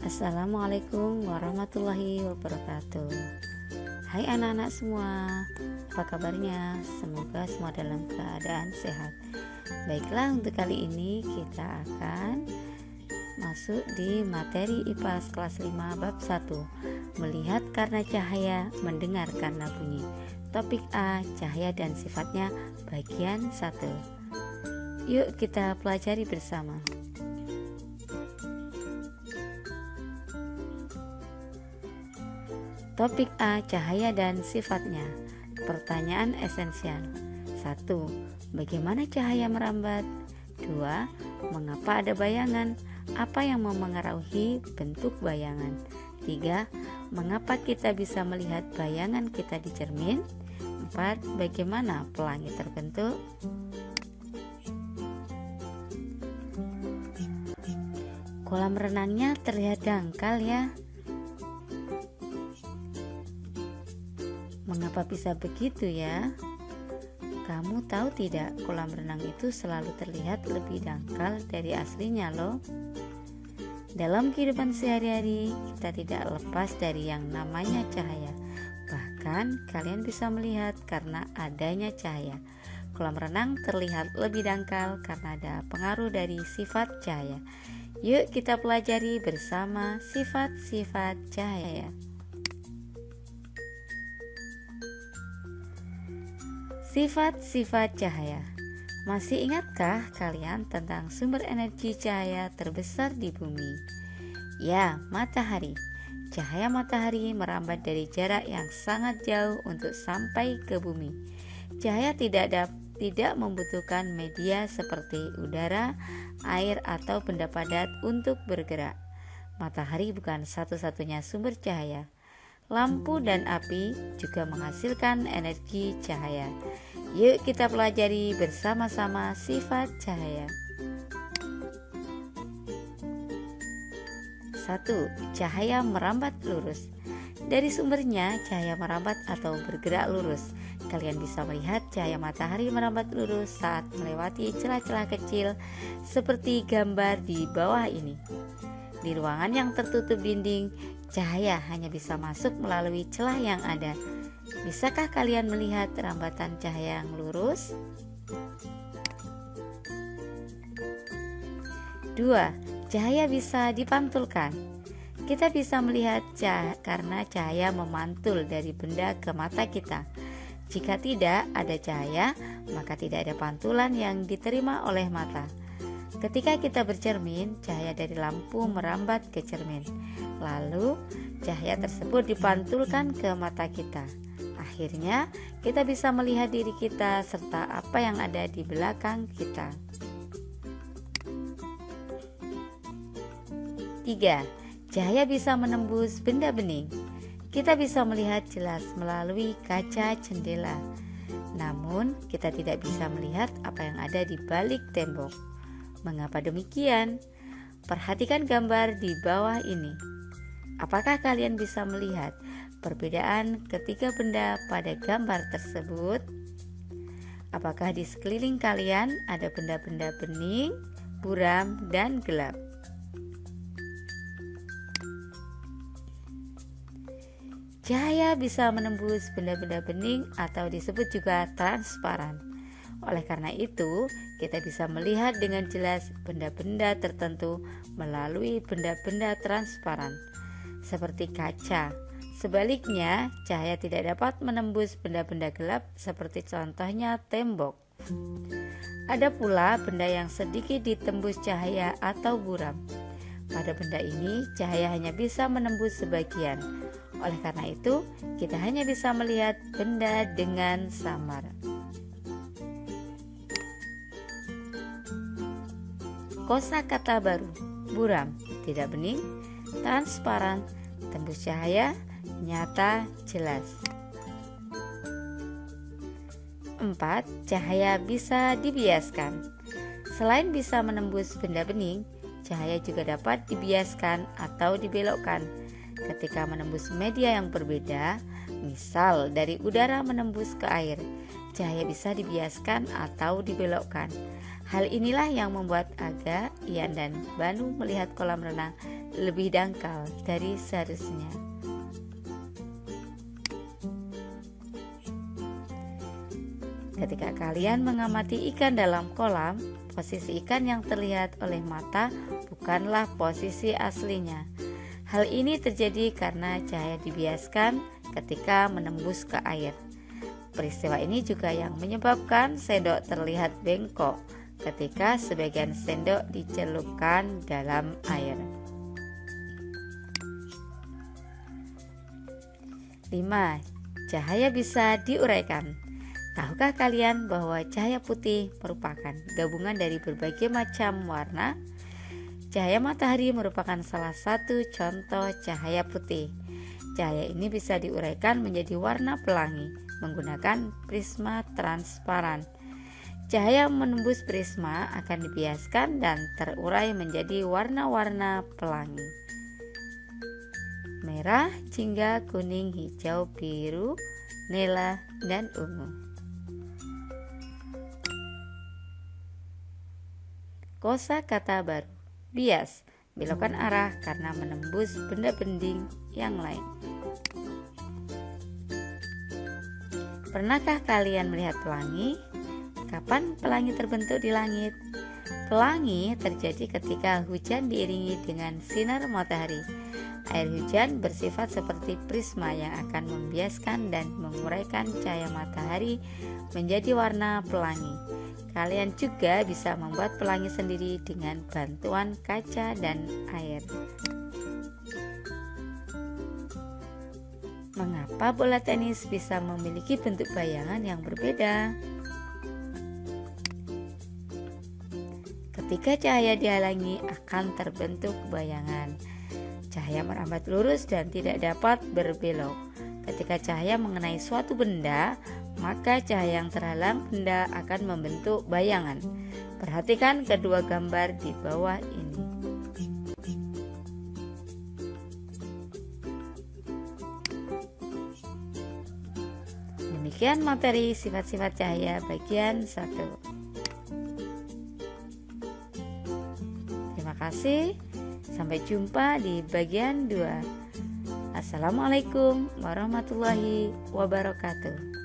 Assalamualaikum warahmatullahi wabarakatuh. Hai anak-anak semua, apa kabarnya? Semoga semua dalam keadaan sehat. Baiklah, untuk kali ini kita akan masuk di materi IPA kelas 5 bab 1, melihat karena cahaya, mendengar karena bunyi. Topik A, cahaya dan sifatnya, bagian 1. Yuk kita pelajari bersama. Topik A, cahaya dan sifatnya. Pertanyaan esensial. 1. Bagaimana cahaya merambat? 2. Mengapa ada bayangan? Apa yang memengaruhi bentuk bayangan? 3. Mengapa kita bisa melihat bayangan kita di cermin? 4. Bagaimana pelangi terbentuk? Kolam renangnya terlihat dangkal ya. Mengapa bisa begitu ya? Kamu tahu tidak, kolam renang itu selalu terlihat lebih dangkal dari aslinya loh. Dalam kehidupan sehari-hari, kita tidak lepas dari yang namanya cahaya. Bahkan kalian bisa melihat karena adanya cahaya. Kolam renang terlihat lebih dangkal karena ada pengaruh dari sifat cahaya. Yuk kita pelajari bersama sifat-sifat cahaya. Sifat-sifat cahaya. Masih ingatkah kalian tentang sumber energi cahaya terbesar di bumi? Ya, matahari. Cahaya matahari merambat dari jarak yang sangat jauh untuk sampai ke bumi. Cahaya tidak membutuhkan media seperti udara, air, atau benda padat untuk bergerak. Matahari bukan satu-satunya sumber cahaya. Lampu dan api juga menghasilkan energi cahaya. Yuk kita pelajari bersama-sama sifat cahaya. 1. Cahaya merambat lurus. Dari sumbernya, cahaya merambat atau bergerak lurus. Kalian bisa melihat cahaya matahari merambat lurus saat melewati celah-celah kecil seperti gambar di bawah ini. Di ruangan yang tertutup dinding, cahaya hanya bisa masuk melalui celah yang ada. Bisakah kalian melihat rambatan cahaya yang lurus? 2. Cahaya bisa dipantulkan. Kita bisa melihat karena cahaya memantul dari benda ke mata kita. Jika tidak ada cahaya, maka tidak ada pantulan yang diterima oleh mata. Ketika kita bercermin, cahaya dari lampu merambat ke cermin. Lalu, cahaya tersebut dipantulkan ke mata kita. Akhirnya, kita bisa melihat diri kita serta apa yang ada di belakang kita. 3. Cahaya bisa menembus benda bening. Kita bisa melihat jelas melalui kaca jendela. Namun, kita tidak bisa melihat apa yang ada di balik tembok. Mengapa demikian? Perhatikan gambar di bawah ini. Apakah kalian bisa melihat perbedaan ketiga benda pada gambar tersebut? Apakah di sekeliling kalian ada benda-benda bening, buram, dan gelap? Cahaya bisa menembus benda-benda bening atau disebut juga transparan. Oleh karena itu, kita bisa melihat dengan jelas benda-benda tertentu melalui benda-benda transparan, seperti kaca. Sebaliknya, cahaya tidak dapat menembus benda-benda gelap seperti contohnya tembok. Ada pula benda yang sedikit ditembus cahaya atau buram. Pada benda ini, cahaya hanya bisa menembus sebagian. Oleh karena itu, kita hanya bisa melihat benda dengan samar. Kosakata baru: buram, tidak bening, transparan, tembus cahaya, nyata, jelas. 4. Cahaya bisa dibiaskan. Selain bisa menembus benda bening, cahaya juga dapat dibiaskan atau dibelokkan. Ketika menembus media yang berbeda, misal dari udara menembus ke air, cahaya bisa dibiaskan atau dibelokkan. Hal inilah yang membuat Aga, Ian, dan Banu melihat kolam renang lebih dangkal dari seharusnya. Ketika kalian mengamati ikan dalam kolam, posisi ikan yang terlihat oleh mata bukanlah posisi aslinya. Hal ini terjadi karena cahaya dibiaskan ketika menembus ke air. Peristiwa ini juga yang menyebabkan sendok terlihat bengkok ketika sebagian sendok dicelupkan dalam air. 5. Cahaya bisa diuraikan. Tahukah kalian bahwa cahaya putih merupakan gabungan dari berbagai macam warna? Cahaya matahari merupakan salah satu contoh cahaya putih. Cahaya ini bisa diuraikan menjadi warna pelangi menggunakan prisma transparan. Cahaya menembus prisma akan dibiaskan dan terurai menjadi warna-warna pelangi: merah, jingga, kuning, hijau, biru, nila, dan ungu. Kosakata baru: bias, belokkan arah karena menembus benda bending yang lain. Pernahkah kalian melihat pelangi? Kapan pelangi terbentuk di langit? Pelangi terjadi ketika hujan diiringi dengan sinar matahari. Air hujan bersifat seperti prisma yang akan membiaskan dan menguraikan cahaya matahari menjadi warna pelangi. Kalian juga bisa membuat pelangi sendiri dengan bantuan kaca dan air. Mengapa bola tenis bisa memiliki bentuk bayangan yang berbeda? Ketika cahaya dihalangi akan terbentuk bayangan. Cahaya merambat lurus dan tidak dapat berbelok. Ketika cahaya mengenai suatu benda, maka cahaya yang terhalang benda akan membentuk bayangan. Perhatikan kedua gambar di bawah ini. Demikian materi sifat-sifat cahaya bagian 1. Terima kasih. Sampai jumpa di bagian 2. Assalamualaikum warahmatullahi wabarakatuh.